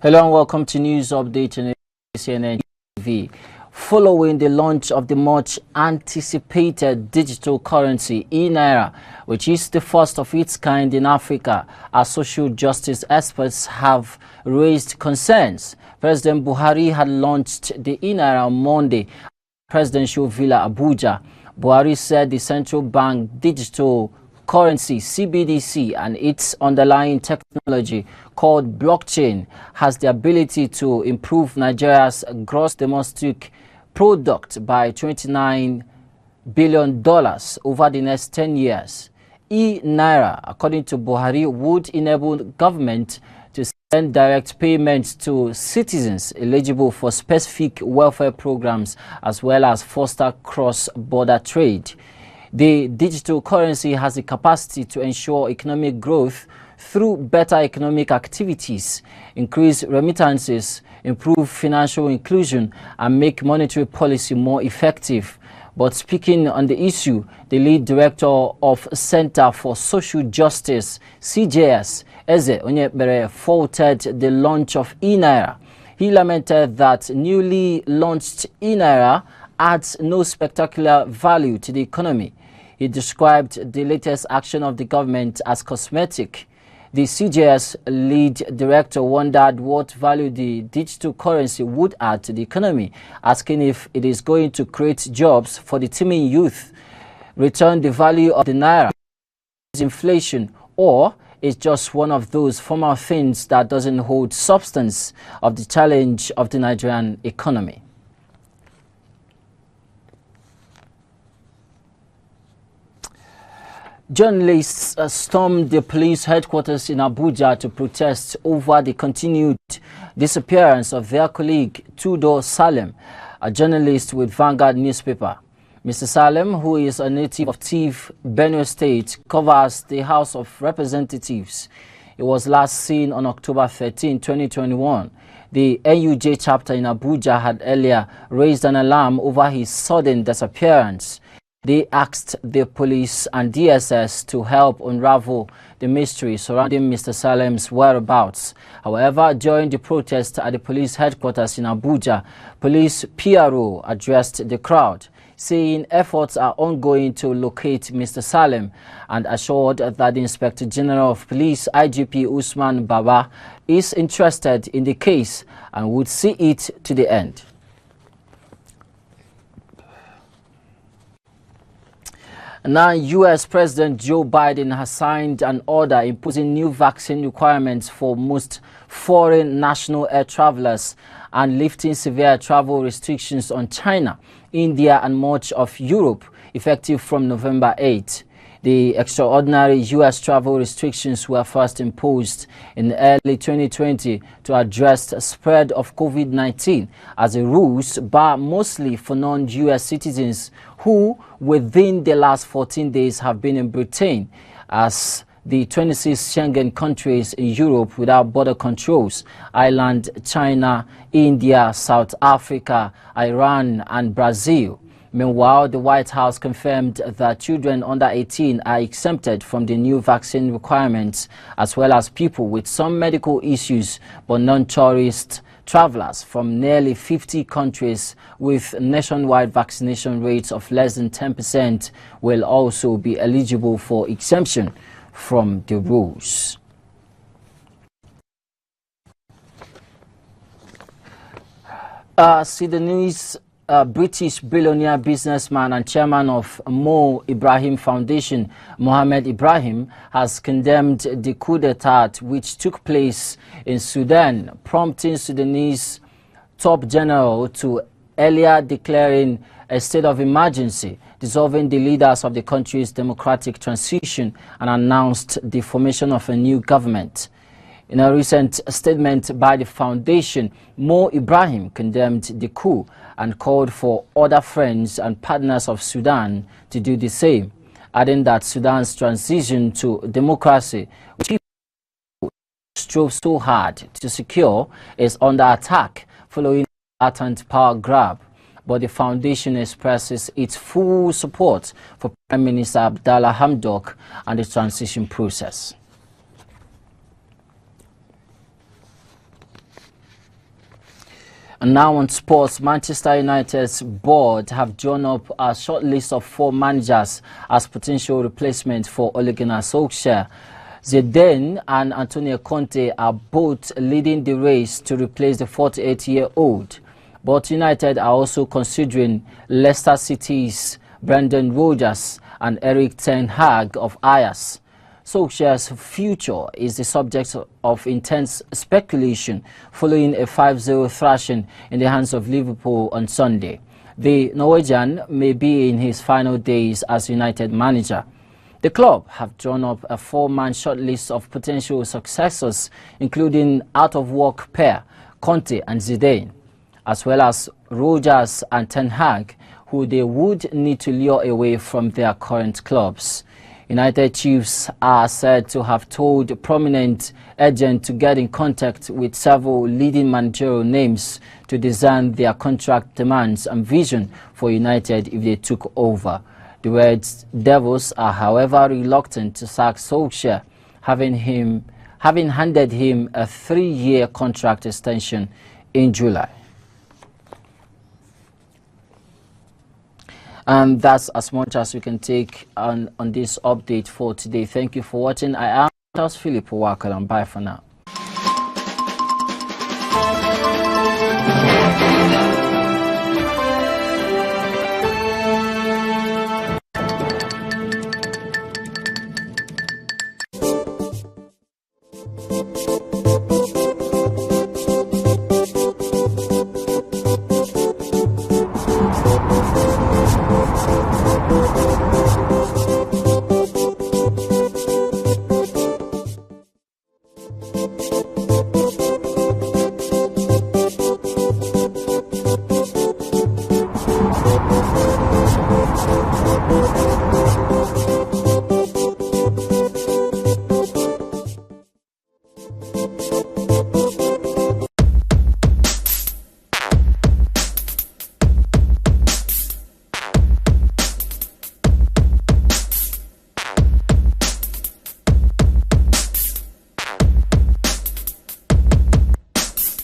Hello and welcome to News Update on Acnn TV. Following the launch of the much anticipated digital currency e-Naira, which is the first of its kind in Africa, our social justice experts have raised concerns. President Buhari had launched the e-Naira on Monday at Presidential Villa Abuja. Buhari said the central bank digital currency CBDC and its underlying technology called blockchain has the ability to improve Nigeria's gross domestic product by $29 billion over the next 10 years. E-Naira, according to Buhari, would enable government to send direct payments to citizens eligible for specific welfare programs as well as foster cross-border trade. The digital currency has the capacity to ensure economic growth through better economic activities, increase remittances, improve financial inclusion, and make monetary policy more effective. But speaking on the issue, the lead director of Center for Social Justice, CJS, Eze Onyebere, faulted the launch of e-Naira. He lamented that newly launched e-Naira adds no spectacular value to the economy. He described the latest action of the government as cosmetic. The CJS lead director wondered what value the digital currency would add to the economy, asking if it is going to create jobs for the teeming youth, return the value of the Naira, inflation, or it's just one of those formal things that doesn't hold substance of the challenge of the Nigerian economy. Journalists stormed the police headquarters in Abuja to protest over the continued disappearance of their colleague Tudo Salem, a journalist with Vanguard newspaper. Mr. Salem, who is a native of Tiv, Benue State, covers the House of Representatives. He was last seen on October 13, 2021. The NUJ chapter in Abuja had earlier raised an alarm over his sudden disappearance. They asked the police and DSS to help unravel the mystery surrounding Mr. Salem's whereabouts. However, during the protest at the police headquarters in Abuja, police PRO addressed the crowd, saying efforts are ongoing to locate Mr. Salem and assured that the Inspector General of Police, IGP Usman Baba, is interested in the case and would see it to the end. Now, U.S. President Joe Biden has signed an order imposing new vaccine requirements for most foreign national air travelers and lifting severe travel restrictions on China, India, and much of Europe, effective from November 8. The extraordinary U.S. travel restrictions were first imposed in early 2020 to address the spread of COVID-19, as the rules bar mostly for non-U.S. citizens who, within the last 14 days, have been in Britain, as the 26 Schengen countries in Europe without border controls: Ireland, China, India, South Africa, Iran, and Brazil. Meanwhile, the White House confirmed that children under 18 are exempted from the new vaccine requirements, as well as people with some medical issues but non-tourist travelers from nearly 50 countries with nationwide vaccination rates of less than 10% will also be eligible for exemption from the rules. Sudanese British billionaire businessman and chairman of Mo Ibrahim Foundation, Mohammed Ibrahim, has condemned the coup d'etat which took place in Sudan, prompting Sudanese top general to earlier declaring a state of emergency, dissolving the leaders of the country's democratic transition, and announced the formation of a new government. In a recent statement by the foundation, Mo Ibrahim condemned the coup and called for other friends and partners of Sudan to do the same, adding that Sudan's transition to democracy, which people strove so hard to secure, is under attack following a latent power grab. But the foundation expresses its full support for Prime Minister Abdallah Hamdok and the transition process. And now on sports, Manchester United's board have drawn up a short list of 4 managers as potential replacements for Ole Gunnar Solskjaer. Zidane and Antonio Conte are both leading the race to replace the 48-year-old. But United are also considering Leicester City's Brendan Rodgers and Erik ten Hag of Ajax. Solskjaer's future is the subject of intense speculation following a 5-0 thrashing in the hands of Liverpool on Sunday. The Norwegian may be in his final days as United manager. The club have drawn up a 4-man shortlist of potential successors, including out-of-work pair Conte and Zidane, as well as Rodgers and ten Hag, who they would need to lure away from their current clubs. United chiefs are said to have told a prominent agent to get in contact with several leading managerial names to design their contract demands and vision for United if they took over. The Red Devils are, however, reluctant to sack Solskjaer, having handed him a 3-year contract extension in July. And that's as much as we can take on this update for today. Thank you for watching. I am Philip Wakalam. Bye for now.